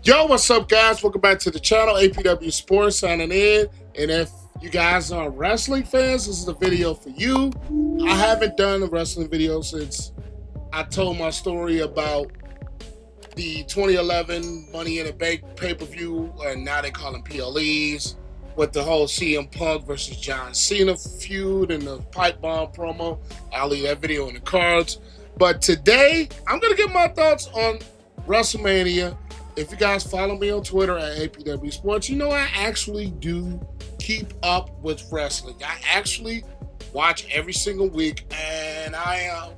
Yo, what's up, guys? Welcome back to the channel. APW Sports signing in. And if you guys are wrestling fans, this is a video for you. I haven't done a wrestling video since I told my story about the 2011 Money in the Bank pay-per-view, and now they call them PLEs, with the whole CM Punk versus John Cena feud and the pipe bomb promo. I'll leave that video in the cards. But today, I'm going to give my thoughts on WrestleMania. If you guys follow me on Twitter at APW Sports, you know I actually do keep up with wrestling. I actually watch every single week, and I'll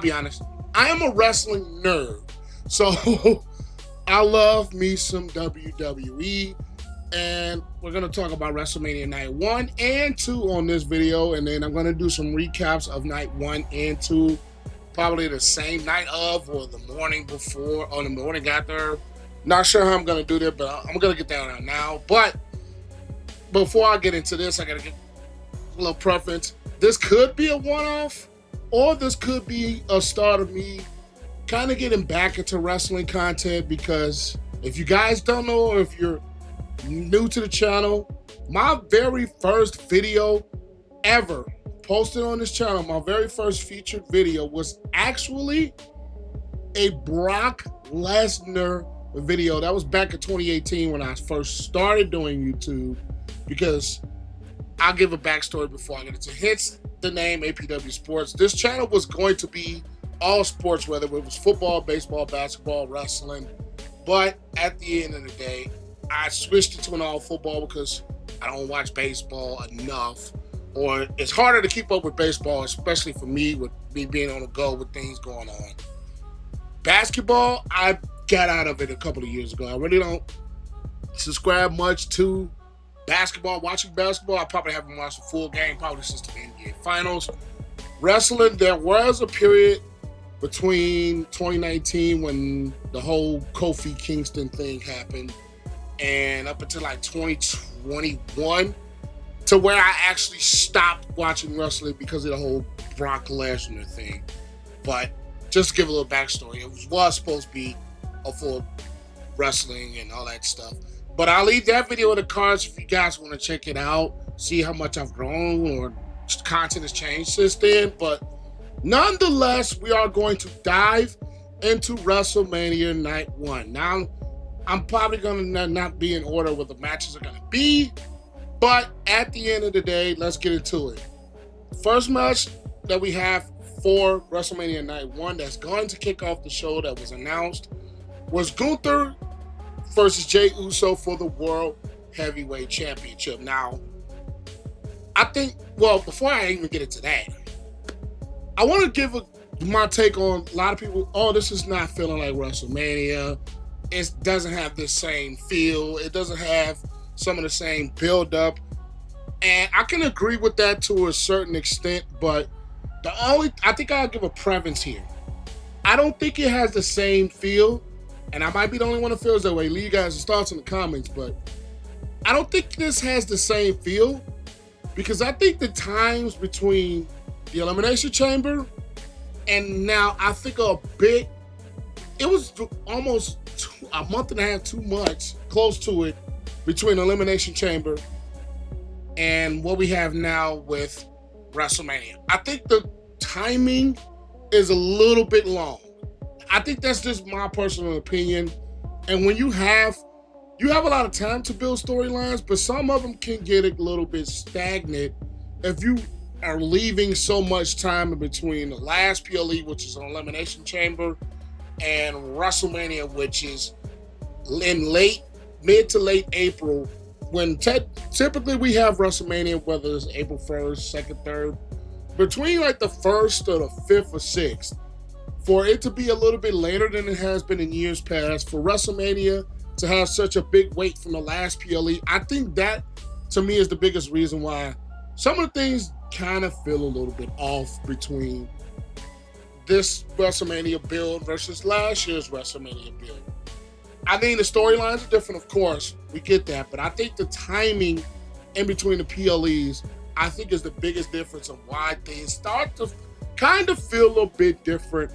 be honest, I am a wrestling nerd. So I love me some WWE, and we're going to talk about WrestleMania Night 1 and 2 on this video, and then I'm going to do some recaps of Night 1 and 2, probably the same night of or the morning before or the morning after. Not sure how I'm going to do that, but I'm going to get that out now. But before I get into this, I got to get a little preference. This could be a one-off, or this could be a start of me kind of getting back into wrestling content, because if you guys don't know, or if you're new to the channel, my very first video ever posted on this channel, my very first featured video, was actually a Brock Lesnar video. That was back in 2018 when I first started doing YouTube, because I'll give a backstory before I get into hits the name APW Sports. This channel was going to be all sports, whether it was football, baseball, basketball, wrestling. But at the end of the day, I switched it to an all football because I don't watch baseball enough, or it's harder to keep up with baseball, especially for me, with me being on the go with things going on. Basketball, I got out of it a couple of years ago. I really don't subscribe much to basketball. Watching basketball, I probably haven't watched a full game probably since the NBA Finals. Wrestling, there was a period between 2019 when the whole Kofi Kingston thing happened and up until like 2021 to where I actually stopped watching wrestling because of the whole Brock Lesnar thing. But just to give a little backstory, it was supposed to be a full wrestling and all that stuff. But I'll leave that video in the cards if you guys want to check it out, see how much I've grown or content has changed since then. But nonetheless, we are going to dive into WrestleMania Night 1. Now, I'm probably going to not be in order what the matches are going to be, but at the end of the day, let's get into it. First match that we have for WrestleMania Night 1 that's going to kick off the show that was announced was Gunther versus Jey Uso for the World Heavyweight Championship. Now, I think, well, before I even get into that, I want to give my take on a lot of people, oh, this is not feeling like WrestleMania. It doesn't have the same feel. It doesn't have some of the same build-up. And I can agree with that to a certain extent, but I think I'll give a preference here. I don't think it has the same feel, and I might be the only one that feels that way. Leave you guys' thoughts in the comments, but I don't think this has the same feel, because I think the times between the Elimination Chamber and now, I think it was almost a month and a half, 2 months, close to it, between Elimination Chamber and what we have now with WrestleMania. I think the timing is a little bit long. I think that's just my personal opinion. And when you have a lot of time to build storylines, but some of them can get a little bit stagnant if you are leaving so much time in between the last PLE, which is an Elimination Chamber, and WrestleMania, which is in mid to late April, when typically we have WrestleMania, whether it's April 1st, 2nd, 3rd, between like the 1st or the 5th or 6th. For it to be a little bit later than it has been in years past, for WrestleMania to have such a big wait from the last PLE, I think that, to me, is the biggest reason why some of the things kind of feel a little bit off between this WrestleMania build versus last year's WrestleMania build. I mean, the storylines are different, of course. We get that. But I think the timing in between the PLEs, I think, is the biggest difference of why things start to kind of feel a little bit different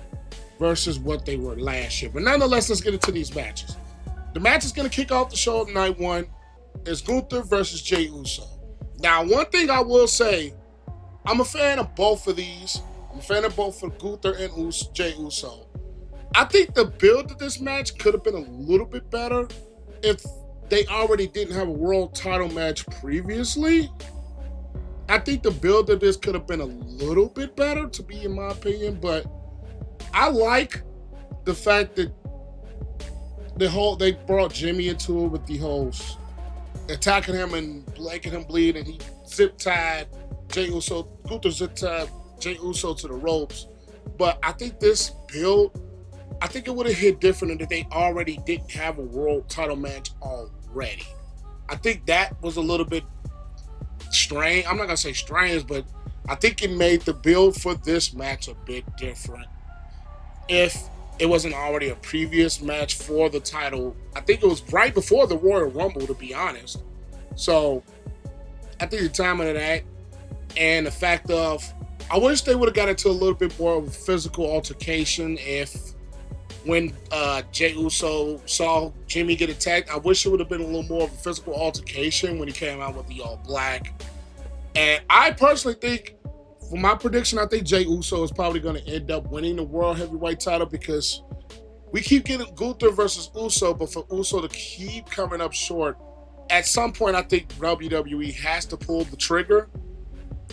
versus what they were last year. But nonetheless, let's get into these matches. The match is going to kick off the show at night one. It's Gunther versus Jey Uso. Now, one thing I will say, I'm a fan of both of these. I'm a fan of both for Gunther and Jey Uso. I think the build of this match could have been a little bit better if they already didn't have a world title match previously. I think the build of this could have been a little bit better, to be in my opinion, but I like the fact that they brought Jimmy into it with the whole attacking him and making him bleed, and he zip-tied Jey Uso, Gunther zip-tied Jey Uso to the ropes. But I think this build, I think it would have hit different if they already didn't have a world title match already. I think that was a little bit strange. I'm not going to say strange, but I think it made the build for this match a bit different. If it wasn't already a previous match for the title, I think it was right before the Royal Rumble, to be honest. So I think the timing of that and the fact of, I wish they would have got into a little bit more of a physical altercation when Jey Uso saw Jimmy get attacked. I wish it would have been a little more of a physical altercation when he came out with the all black. And I personally think, for my prediction, I think Jey Uso is probably going to end up winning the World Heavyweight title, because we keep getting Gunther versus Uso, but for Uso to keep coming up short, at some point I think WWE has to pull the trigger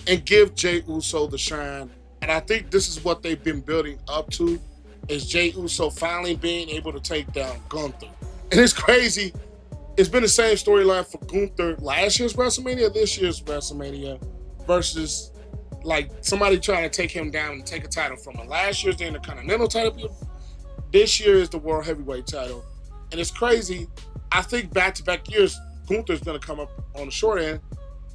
and give Jey Uso the shine. And I think this is what they've been building up to, is Jey Uso finally being able to take down Gunther. And it's crazy. It's been the same storyline for Gunther last year's WrestleMania, this year's WrestleMania, versus like somebody trying to take him down and take a title from him. Last year's the Intercontinental title. This year is the World Heavyweight title. And it's crazy. I think back-to-back years, Gunther's going to come up on the short end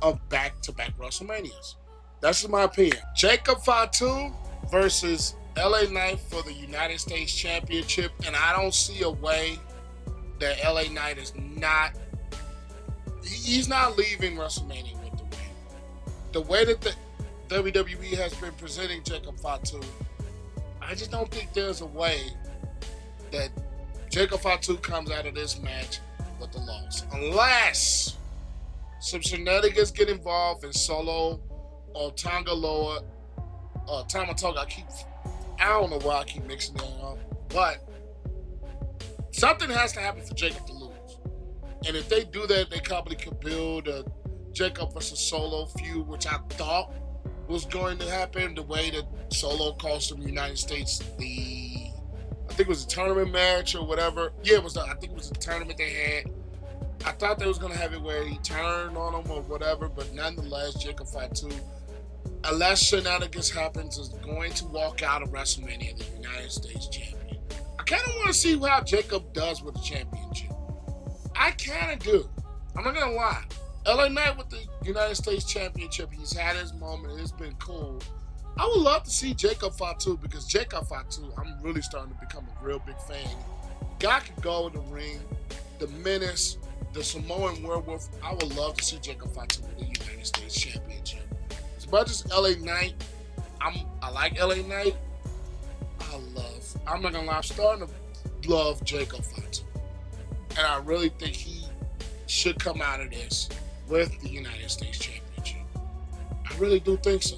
of back-to-back WrestleManias. That's just my opinion. Jacob Fatu versus LA Knight for the United States Championship. And I don't see a way that LA Knight is not... He's not leaving WrestleMania with the win. The way that the WWE has been presenting Jacob Fatu, I just don't think there's a way that Jacob Fatu comes out of this match with the loss. Unless some shenanigans get involved in Solo or Tangaloa or Tamatoga. I don't know why I keep mixing that up, but something has to happen for Jacob to lose. And if they do that, they probably could build a Jacob versus Solo feud, which I thought was going to happen, the way that Solo cost him the United States I think it was a tournament match or whatever. Yeah, I think it was a tournament they had. I thought they was going to have it where he turned on him or whatever, but nonetheless, Jacob Fatu, unless shenanigans happens, is going to walk out of WrestleMania the United States champion. I kind of want to see how Jacob does with the championship. I kind of do. I'm not going to lie. LA Knight with the United States Championship, he's had his moment. It's been cool. I would love to see Jacob Fatu, because Jacob Fatu, I'm really starting to become a real big fan. Guy can go in the ring, the menace, the Samoan werewolf. I would love to see Jacob Fatu with the United States Championship. As much as LA Knight, I like LA Knight. I'm not gonna lie, I'm starting to love Jacob Fatu. And I really think he should come out of this with the United States Championship. I really do think so.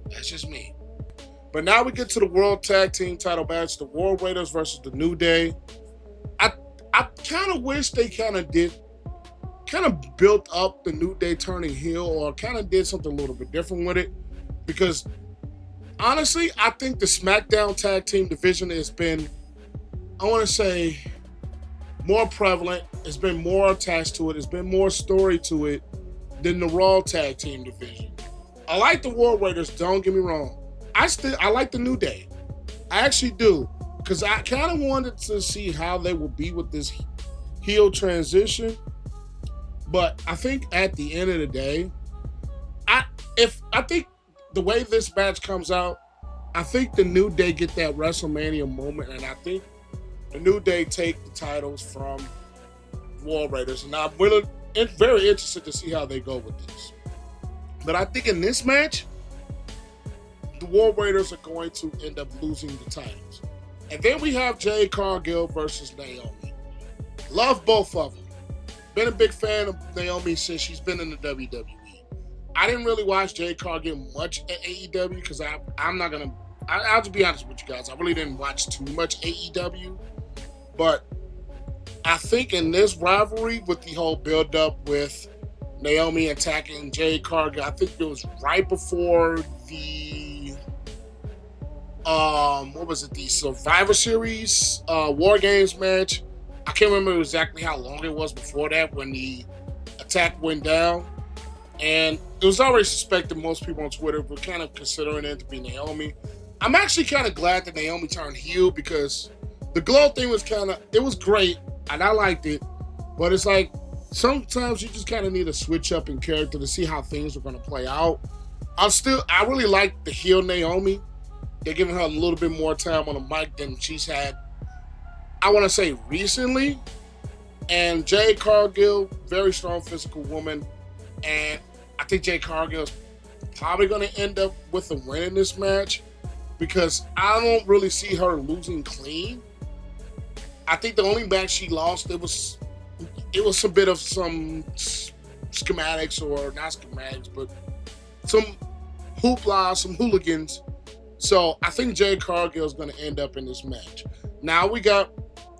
That's just me. But now we get to the World Tag Team title match, the War Raiders versus the New Day. I kind of wish they kind of built up the New Day turning heel, or kind of did something a little bit different with it. Because honestly, I think the Smackdown Tag Team division has been, I want to say, more prevalent. It's been more attached to it. It's been more story to it than the Raw Tag Team division. I like the War Raiders, don't get me wrong. I like the New Day. I actually do. Because I kind of wanted to see how they would be with this heel transition. But I think at the end of the day, I think the way this match comes out, I think the New Day get that WrestleMania moment, and I think the New Day take the titles from War Raiders. And I'm really very interested to see how they go with this. But I think in this match, the War Raiders are going to end up losing the titles. And then we have Jade Cargill versus Naomi. Love both of them. Been a big fan of Naomi since she's been in the WWE. I didn't really watch Jade Cargill much at AEW because I'm not going to, I'll just be honest with you guys. I really didn't watch too much AEW. But I think in this rivalry with the whole build-up with Naomi attacking Jade Cargill, I think it was right before the, the Survivor Series War Games match. I can't remember exactly how long it was before that when the attack went down. And it was already suspected. Most people on Twitter were kind of considering it to be Naomi. I'm actually kind of glad that Naomi turned heel because the glow thing was it was great and I liked it. But it's like sometimes you just kind of need to switch up in character to see how things are going to play out. I really like the heel Naomi. They're giving her a little bit more time on the mic than she's had, I want to say, recently. And Jade Cargill, very strong physical woman. And I think Jade Cargill is probably going to end up with a win in this match because I don't really see her losing clean. I think the only match she lost, it was a bit of some schematics, or not schematics, but some hoopla, some hooligans. So I think Jade Cargill is going to end up in this match. Now we got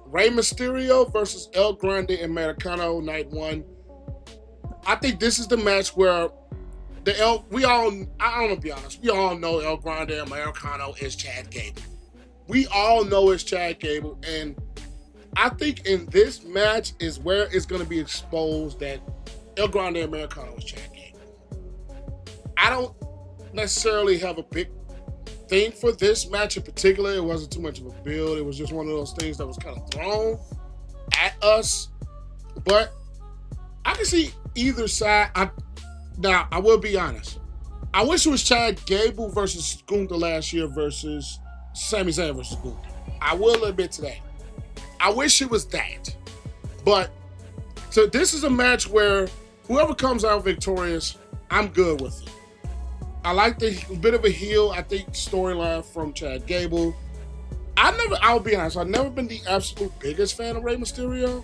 Rey Mysterio versus El Grande Americano, night 1. I think this is the match where I'm gonna be honest, we all know El Grande Americano is Chad Gable. We all know it's Chad Gable, and I think in this match is where it's gonna be exposed that El Grande Americano is Chad Gable. I don't necessarily have a big thing for this match in particular. It wasn't too much of a build. It was just one of those things that was kind of thrown at us. But I can see either side. Now, I will be honest. I wish it was Chad Gable versus Gunther last year versus Sami Zayn versus Gunther. I will admit to that. I wish it was that. But so this is a match where whoever comes out victorious, I'm good with it. I like the bit of a heel, I think, storyline from Chad Gable. I'll be honest, I've never been the absolute biggest fan of Rey Mysterio.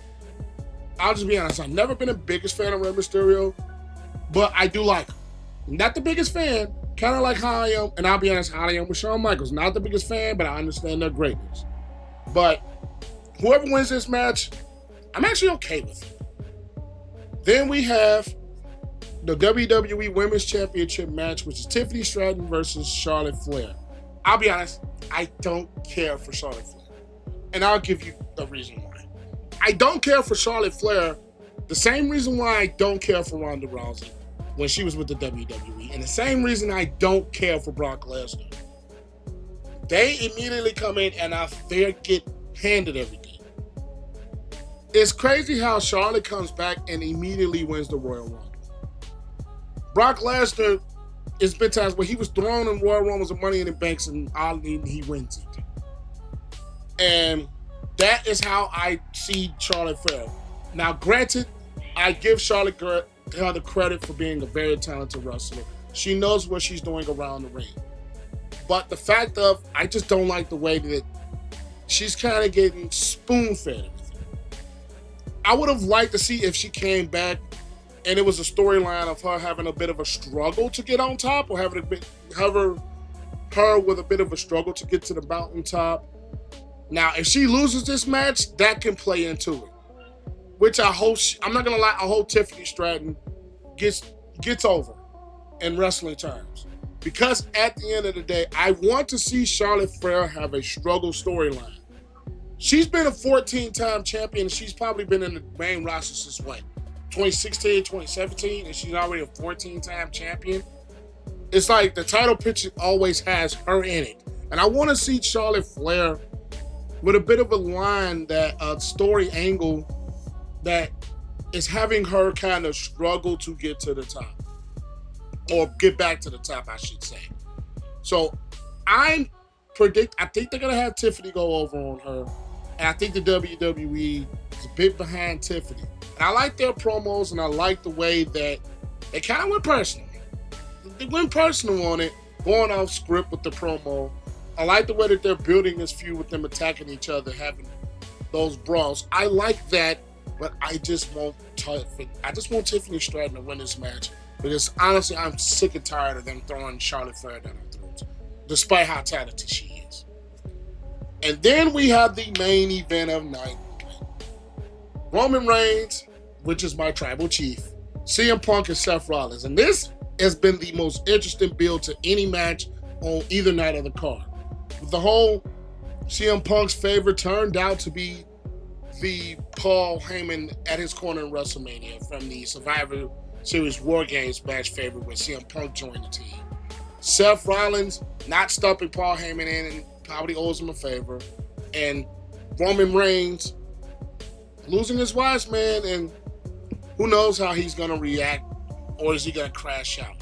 I'll just be honest, I've never been the biggest fan of Rey Mysterio, but I do like him. Not the biggest fan, kind of like how I am, and I'll be honest, how I am with Shawn Michaels. Not the biggest fan, but I understand their greatness. But whoever wins this match, I'm actually okay with it. Then we have the WWE Women's Championship match, which is Tiffany Stratton versus Charlotte Flair. I'll be honest, I don't care for Charlotte Flair. And I'll give you the reason why. I don't care for Charlotte Flair the same reason why I don't care for Ronda Rousey when she was with the WWE, and the same reason I don't care for Brock Lesnar. They immediately come in and they get handed everything. It's crazy how Charlotte comes back and immediately wins the Royal Rumble. Brock Lesnar, it's been times where he was thrown in Royal Rumbles of Money in the Banks and he wins it. And that is how I see Charlotte Flair. Now, granted, I give Charlotte the credit for being a very talented wrestler. She knows what she's doing around the ring. But the fact of, I just don't like the way that she's kind of getting spoon-fed everything. I would have liked to see if she came back and it was a storyline of her having a bit of a struggle to get on top, or having her with a bit of a struggle to get to the mountaintop. Now, if she loses this match, that can play into it. Which I hope, I'm not going to lie, I hope Tiffany Stratton gets over in wrestling terms. Because at the end of the day, I want to see Charlotte Flair have a struggle storyline. She's been a 14-time champion, and she's probably been in the main roster since what? 2016, 2017, and she's already a 14-time champion. It's like the title picture always has her in it. And I want to see Charlotte Flair with a bit of a line, a story angle that is having her kind of struggle to get to the top. Or get back to the top, I should say. So I think they're going to have Tiffany go over on her. And I think the WWE is a bit behind Tiffany. And I like their promos, and I like the way that they kind of went personal. They went personal on it, going off script with the promo. I like the way that they're building this feud with them attacking each other, having those brawls. I like that but I just want Tiffany Stratton to win this match because honestly, I'm sick and tired of them throwing Charlotte Flair down our throats, despite how talented she is. And then we have the main event of night: Roman Reigns, which is my tribal chief, CM Punk, and Seth Rollins. And this has been the most interesting build to any match on either night of the card. The whole CM Punk's favorite turned out to be the Paul Heyman at his corner in WrestleMania from the Survivor Series War Games match favorite when CM Punk joined the team. Seth Rollins not stumping Paul Heyman in and probably owes him a favor. And Roman Reigns losing his wise man, and who knows how he's going to react, or is he going to crash out?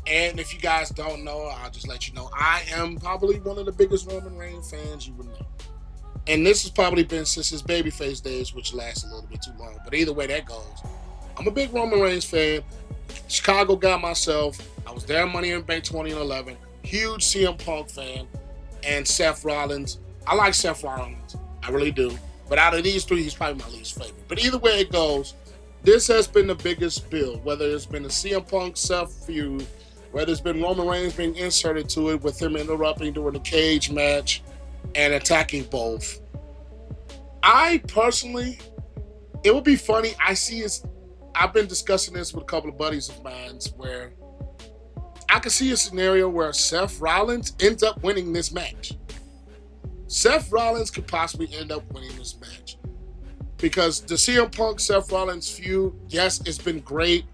And if you guys don't know, I'll just let you know, I am probably one of the biggest Roman Reigns fans you would know. And this has probably been since his babyface days, which lasts a little bit too long. But either way that goes, I'm a big Roman Reigns fan. Chicago guy myself. I was there Money in the Bank 2011. Huge CM Punk fan. And Seth Rollins. I like Seth Rollins. I really do. But out of these three, he's probably my least favorite. But either way it goes, this has been the biggest build. Whether it's been the CM Punk Seth feud, whether it's been Roman Reigns being inserted to it with him interrupting during the cage match and attacking both. I personally, it would be funny. I've been discussing this with a couple of buddies of mine where I could see a scenario where Seth Rollins ends up winning this match. Seth Rollins could possibly end up winning this match because the CM Punk Seth Rollins feud, yes, it's been great.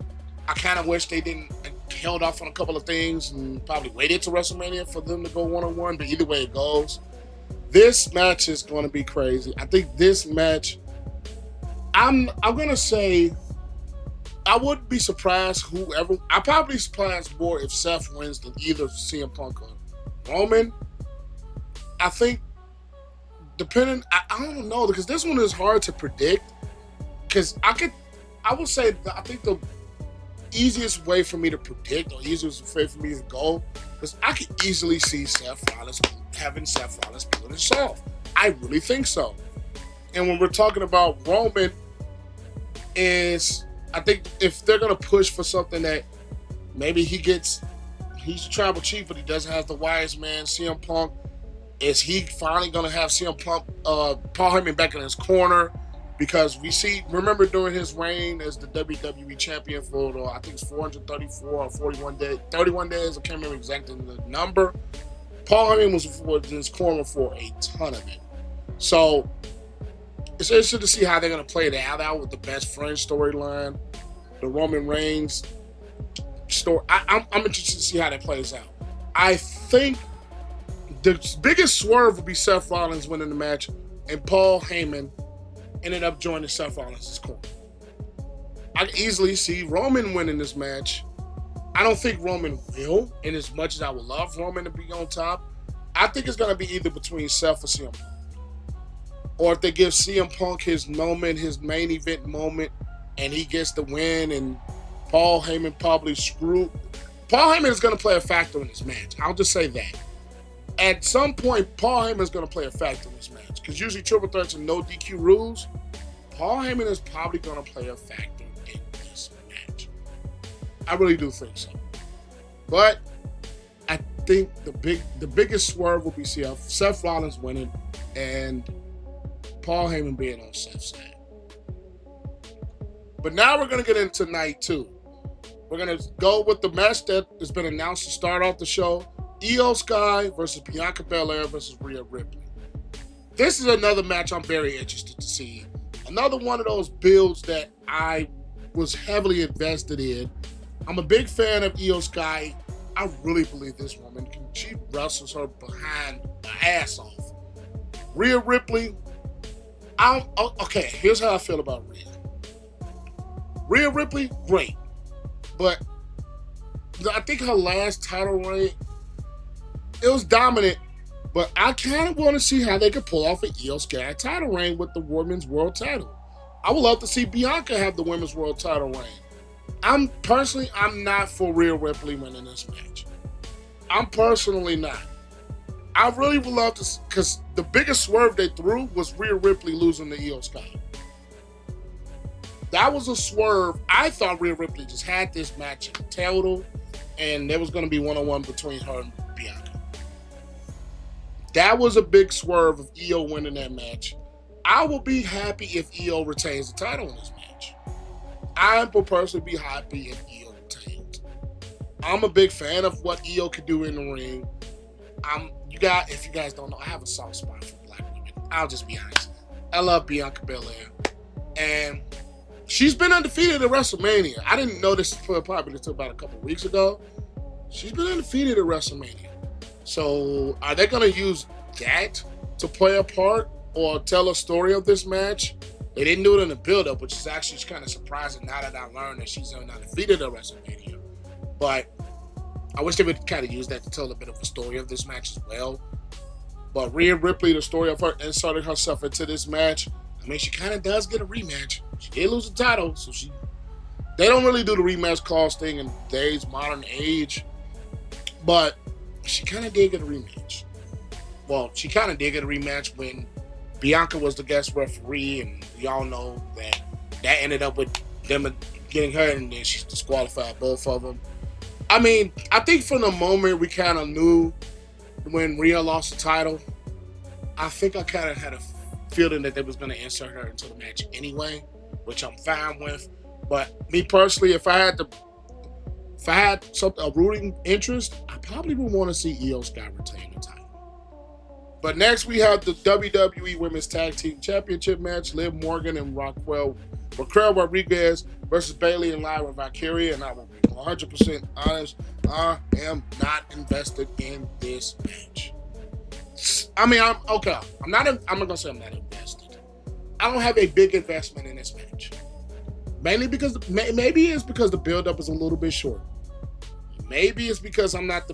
I kind of wish they didn't held off on a couple of things and probably waited to WrestleMania for them to go one-on-one, but either way it goes, this match is going to be crazy. I think this match, I'm going to say, I wouldn't be surprised I'll probably be surprised more if Seth wins than either CM Punk or Roman. I think, I don't know, because this one is hard to predict, because I would say, I think the easiest way for me to predict or easiest way for me to go is I could easily see having Seth Rollins pull this off. I really think so. And when we're talking about Roman, I think if they're going to push for something that maybe he's the tribal chief, but he doesn't have the wise man, CM Punk, is he finally going to have CM Punk, Paul Heyman back in his corner? Because remember during his reign as the WWE champion for, I think it's 434 or 31 days, I can't remember exactly the number. Paul Heyman was in his corner for a ton of it. So it's interesting to see how they're going to play that out with the best friend storyline, the Roman Reigns story. I'm interested to see how that plays out. I think the biggest swerve would be Seth Rollins winning the match and Paul Heyman ended up joining Seth Rollins' corner. I can easily see Roman winning this match. I don't think Roman will, and as much as I would love Roman to be on top, I think it's going to be either between Seth or CM Punk. Or if they give CM Punk his moment, his main event moment, and he gets the win, and Paul Heyman probably screwed. Paul Heyman is going to play a factor in this match. I'll just say that. At some point, Paul Heyman is going to play a factor in this match. Because usually triple threats and no DQ rules, Paul Heyman is probably going to play a factor in this match. I really do think so. But I think the biggest swerve will be Seth Rollins winning and Paul Heyman being on Seth's side. But now we're going to get into night two. We're going to go with the match that has been announced to start off the show. Io Sky versus Bianca Belair versus Rhea Ripley. This is another match I'm very interested to see. Another one of those builds that I was heavily invested in. I'm a big fan of Io Sky. I really believe this woman she wrestles her behind the ass off. Rhea Ripley, okay, here's how I feel about Rhea. Rhea Ripley, great. But I think her last title reign, it was dominant, but I kind of want to see how they could pull off an Io Sky title reign with the Women's World title. I would love to see Bianca have the Women's World title reign. I'm not for Rhea Ripley winning this match. I'm personally not. I really would love to, because the biggest swerve they threw was Rhea Ripley losing to Io Sky. that was a swerve. I thought Rhea Ripley just had this match in total, and there was going to be one-on-one between her and Bianca. That was a big swerve of Io winning that match. I will be happy if Io retains the title in this match. I will personally be happy if Io retains. I'm a big fan of what Io can do in the ring. If you guys don't know, I have a soft spot for black women. I'll just be honest. I love Bianca Belair. And she's been undefeated at WrestleMania. I didn't know this probably until about a couple of weeks ago. She's been undefeated at WrestleMania. So are they going to use that to play a part or tell a story of this match? They didn't do it in the build-up, which is actually kind of surprising now that I learned that she's undefeated at WrestleMania. But I wish they would kind of use that to tell a bit of a story of this match as well. But Rhea Ripley, the story of her inserting herself into this match, I mean, she kind of does get a rematch. She did lose the title, so they don't really do the rematch clause thing in today's modern age. But she kind of did get a rematch. Well, she kind of did get a rematch when Bianca was the guest referee, and we all know that ended up with them getting her, and then she disqualified both of them. I mean, I think from the moment we kind of knew when Rhea lost the title, I think I kind of had a feeling that they was going to insert her into the match anyway, which I'm fine with. But me personally, if I had a rooting interest, I probably would want to see Io Sky retain the title. But next we have the WWE Women's Tag Team Championship match: Liv Morgan and Raquel Rodriguez versus Bayley and Lyra Valkyria. And I will be 100% honest, I am not invested in this match. I mean, I'm not gonna say I'm not invested. I don't have a big investment in this match. Mainly because maybe it's because the build-up is a little bit short. Maybe it's because I'm not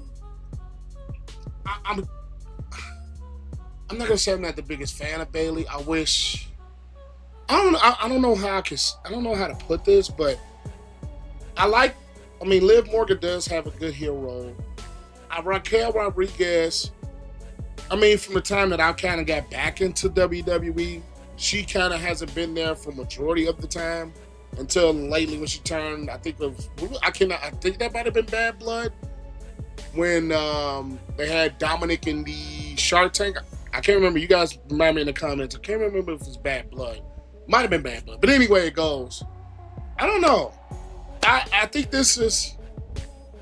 gonna say I'm not the biggest fan of Bayley. I don't know how to put this, but Liv Morgan does have a good heel role. Raquel Rodriguez, from the time that I kind of got back into WWE, she kind of hasn't been there for majority of the time until lately when she turned. I think that might have been Bad Blood when they had Dominik in the Shark Tank. I can't remember. You guys remind me in the comments. I can't remember if it was Bad Blood. Might have been Bad Blood. But anyway, it goes. I don't know. I think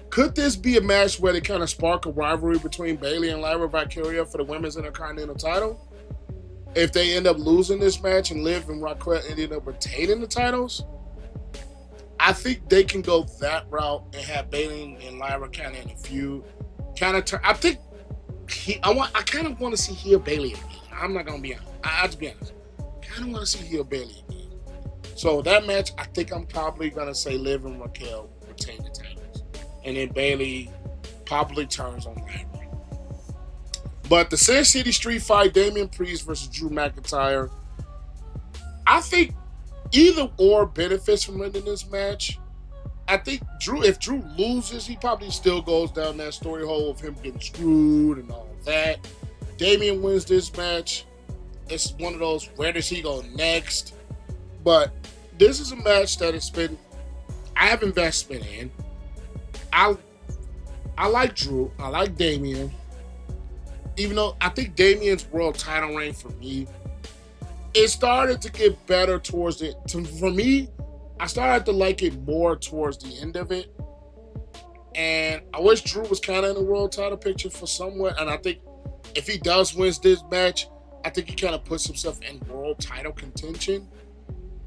could this be a match where they kind of spark a rivalry between Bayley and Lyra Valkyria for the Women's Intercontinental title? If they end up losing this match and Liv and Raquel ended up retaining the titles, I think they can go that route and have Bayley and Lyra kind of in a feud. I kind of want to see heel Bayley again. I'm not gonna be honest. I'll just be honest. I kind of want to see heel Bayley again. So that match, I think I'm probably gonna say Liv and Raquel retain the titles, and then Bayley probably turns on Lyra. But the Sin City Street Fight, Damian Priest versus Drew McIntyre, I think either or benefits from winning this match. I think if Drew loses, he probably still goes down that story hole of him getting screwed and all of that. Damian wins this match. It's one of those, where does he go next? But this is a match that I have investment in. I like Drew. I like Damian. Even though I think Damian's world title reign for me, it started to get better for me, I started to like it more towards the end of it. And I wish Drew was kind of in the world title picture for somewhat. And I think if he does win this match, I think he kind of puts himself in world title contention,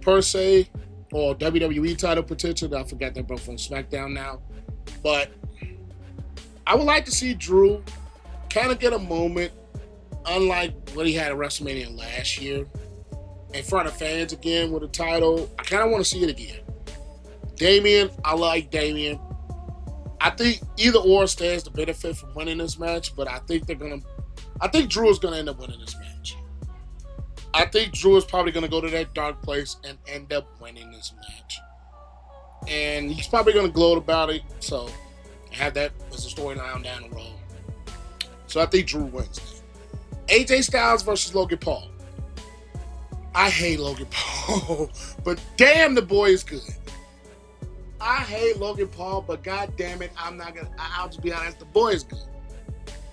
per se, or WWE title contention. I forgot they're both on Smackdown now. But I would like to see Drew kind of get a moment, unlike what he had at WrestleMania last year, in front of fans again with a title. I kind of want to see it again. Damian, I like Damian. I think either or stands to benefit from winning this match, but I think Drew is going to end up winning this match. I think Drew is probably going to go to that dark place and end up winning this match. And he's probably going to gloat about it, so have that as a storyline down the road. So I think Drew wins. AJ Styles versus Logan Paul. I hate Logan Paul, but damn, the boy is good. I hate Logan Paul, but god damn it, I'll just be honest, the boy is good.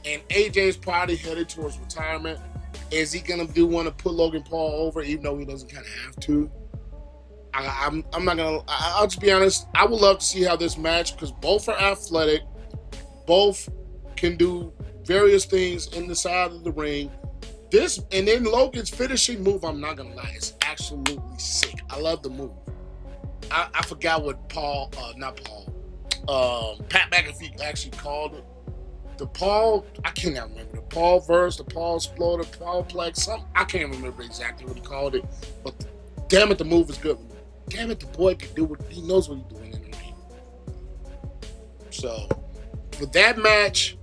And AJ's probably headed towards retirement. Is he gonna want to put Logan Paul over, even though he doesn't kind of have to? I'm not gonna. I'll just be honest. I would love to see how this match, because both are athletic, both can do various things in the side of the ring. This and then Logan's finishing move, I'm not gonna lie, is absolutely sick. I love the move. I forgot what Pat McAfee actually called it. The Paul, I cannot remember. The Paul verse, the Paul exploder, Paul plex, something. I can't remember exactly what he called it. But damn it, the move is good. Damn it, the boy can do what he knows what he's doing in the ring. So, for that match,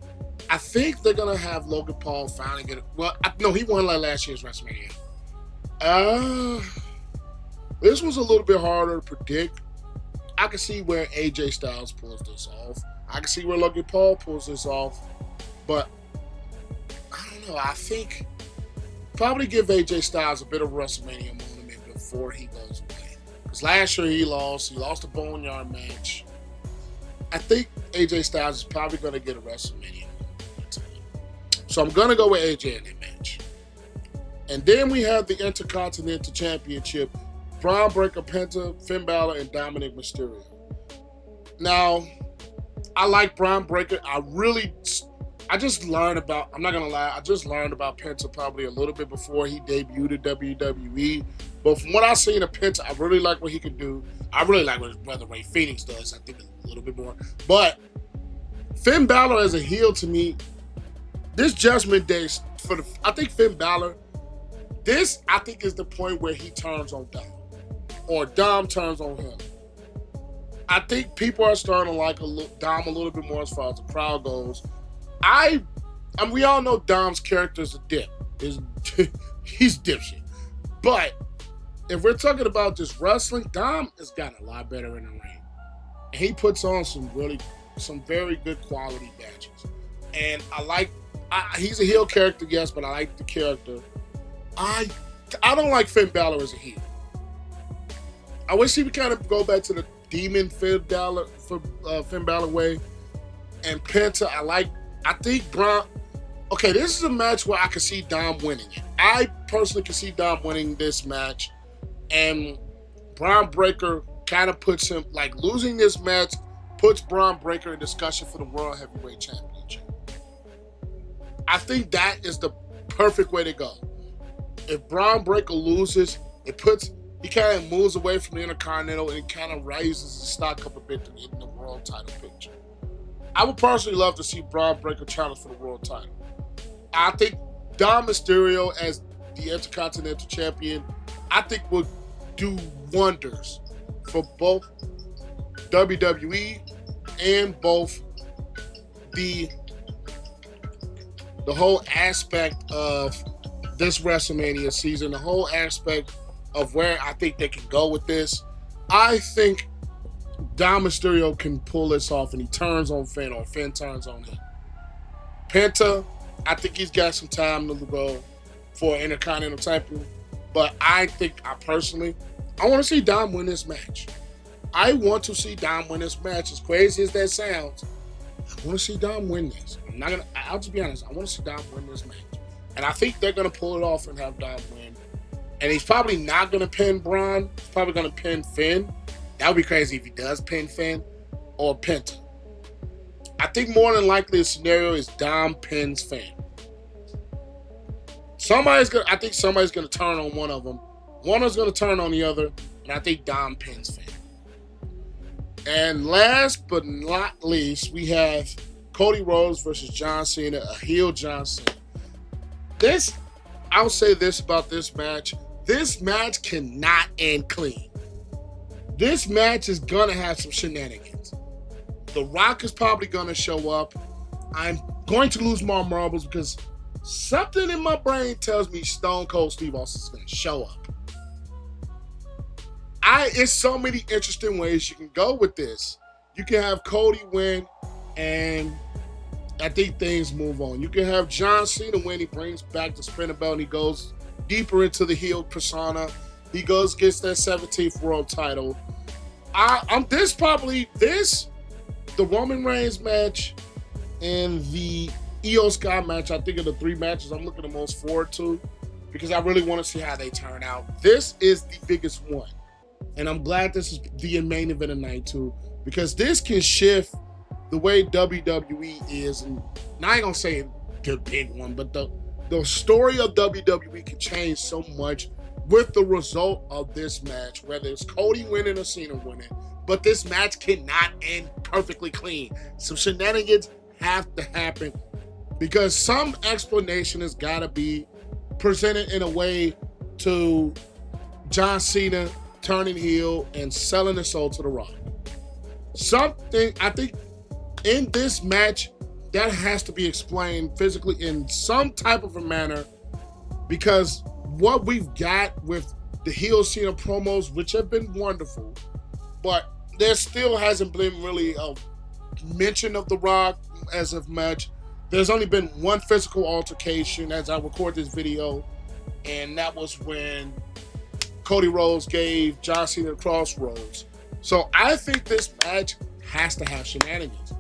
I think they're gonna have Logan Paul finally get it. Well, no, he won like last year's WrestleMania. This was a little bit harder to predict. I can see where AJ Styles pulls this off. I can see where Logan Paul pulls this off. But I don't know. I think probably give AJ Styles a bit of WrestleMania moment before he goes away. Because last year he lost. He lost a Boneyard match. I think AJ Styles is probably going to get a WrestleMania moment. So I'm going to go with AJ in that match. And then we have the Intercontinental Championship. Braun Breaker, Penta, Finn Balor, and Dominik Mysterio. Now, I like Braun Breaker. I just learned about, I'm not going to lie, I just learned about Penta probably a little bit before he debuted at WWE. But from what I've seen of Penta, I really like what he can do. I really like what his brother Ray Phoenix does. I think a little bit more. But Finn Balor as a heel to me, this Judgment Day, I think Finn Balor, this I think is the point where he turns on Dom. Or Dom turns on him. I think people are starting to like Dom a little bit more as far as the crowd goes. We all know Dom's character is a dip. He's dipshit. But if we're talking about just wrestling, Dom has gotten a lot better in the ring. And he puts on some very good quality matches. And he's a heel character, yes, but I like the character. I don't like Finn Balor as a heel. I wish he would kind of go back to the demon Finn Balor way. And Penta, I think Braun. Okay, this is a match where I can see Dom winning it. I personally can see Dom winning this match. And Braun Breaker kind of puts him, like losing this match, puts Braun Breaker in discussion for the World Heavyweight Championship. I think that is the perfect way to go. If Braun Breaker loses, he kind of moves away from the Intercontinental and it kind of raises his stock up a bit to get in the world title picture. I would personally love to see Braun Breaker challenge for the world title. I think Dom Mysterio as the Intercontinental Champion, I think would do wonders for both WWE and both the whole aspect of this WrestleMania season, the whole aspect of where I think they can go with this. I think Dom Mysterio can pull this off and he turns on Finn or Finn turns on him. Penta, I think he's got some time to go for an Intercontinental title, but I personally want to see Dom win this match. I want to see Dom win this match. As crazy as that sounds, I want to see Dom win this. I'll just be honest, I want to see Dom win this match. And I think they're going to pull it off and have Dom win. And he's probably not going to pin Braun. He's probably going to pin Finn. That would be crazy if he does pin Finn or Penta. I think more than likely the scenario is Dom pins Finn. I think somebody's going to turn on one of them. One is going to turn on the other. And I think Dom pins Finn. And last but not least, we have Cody Rhodes versus John Cena, a heel John Cena. I'll say this about this match. This match cannot end clean. This match is going to have some shenanigans. The Rock is probably going to show up. I'm going to lose more marbles because something in my brain tells me Stone Cold Steve Austin is going to show up. It's so many interesting ways you can go with this. You can have Cody win and I think things move on. You can have John Cena win. He brings back the spinner belt and he goes deeper into the heel persona. He gets that 17th world title. The Roman Reigns match and the Io Sky match, I think, are the 3 matches I'm looking the most forward to because I really want to see how they turn out. This is the biggest one. And I'm glad this is the main event of night 2 because this can shift the way WWE is. And I ain't going to say the big one, but the story of WWE can change so much with the result of this match, whether it's Cody winning or Cena winning. But this match cannot end perfectly clean. Some shenanigans have to happen because some explanation has got to be presented in a way to John Cena turning heel and selling his soul to The Rock. Something, I think, in this match, that has to be explained physically in some type of a manner because what we've got with the heel Cena promos, which have been wonderful, but there still hasn't been really a mention of The Rock as of much. There's only been one physical altercation as I record this video, and that was when Cody Rhodes gave John Cena the crossroads. So I think this match has to have shenanigans.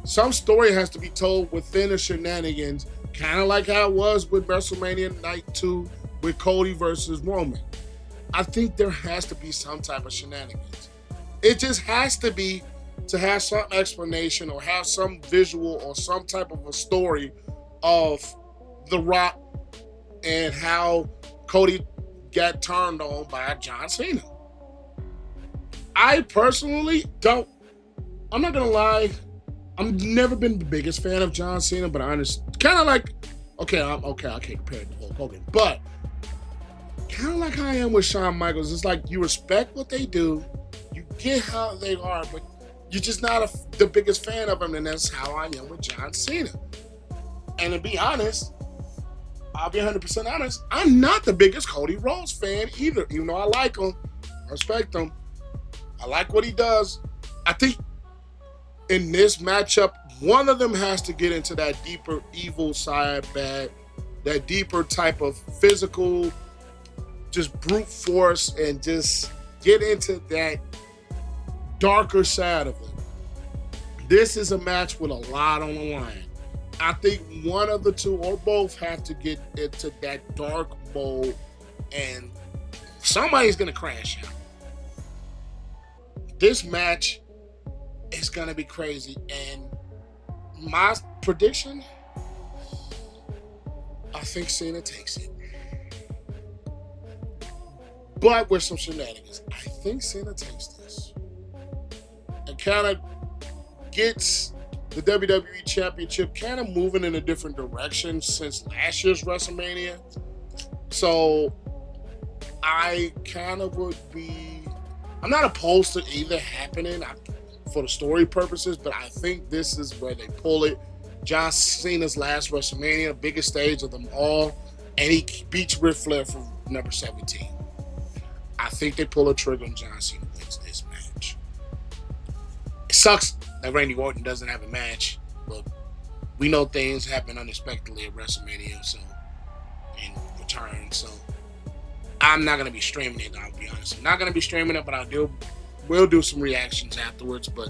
Some story has to be told within the shenanigans, kind of like how it was with WrestleMania Night 2 with Cody versus Roman. I think there has to be some type of shenanigans. It just has to be to have some explanation or have some visual or some type of a story of The Rock and how Cody got turned on by John Cena. I personally I'm not going to lie, I've never been the biggest fan of John Cena, but I understand, kind of like, I can't compare it to Hulk Hogan, but kind of like how I am with Shawn Michaels. It's like you respect what they do, you get how they are, but you're just not the biggest fan of them, and that's how I am with John Cena. And to be honest, I'll be 100% honest, I'm not the biggest Cody Rhodes fan either, even though I like him, I respect him, I like what he does. I think in this matchup, one of them has to get into that deeper evil side, that deeper type of physical, just brute force, and just get into that darker side of it. This is a match with a lot on the line. I think one of the two or both have to get into that dark mode, and somebody's going to crash out. This match is going to be crazy, and my prediction, I think Cena takes it. But with some shenanigans, I think Cena takes this. And kind of gets the WWE Championship kind of moving in a different direction since last year's WrestleMania. So I kind of I'm not opposed to either happening for the story purposes, but I think this is where they pull it. John Cena's last WrestleMania, biggest stage of them all, and he beats Ric Flair for number 17. I think they pull a trigger and John Cena wins this match. It sucks that Randy Orton doesn't have a match, but we know things happen unexpectedly at WrestleMania, so in return. So I'm not gonna be streaming it. I'll be honest. I'm not gonna be streaming it, but we'll do some reactions afterwards. But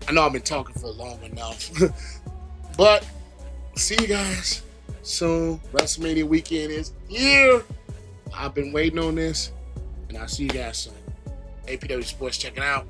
I know I've been talking for long enough. But see you guys soon. WrestleMania weekend is here. I've been waiting on this, and I'll see you guys soon. APW Sports checking out.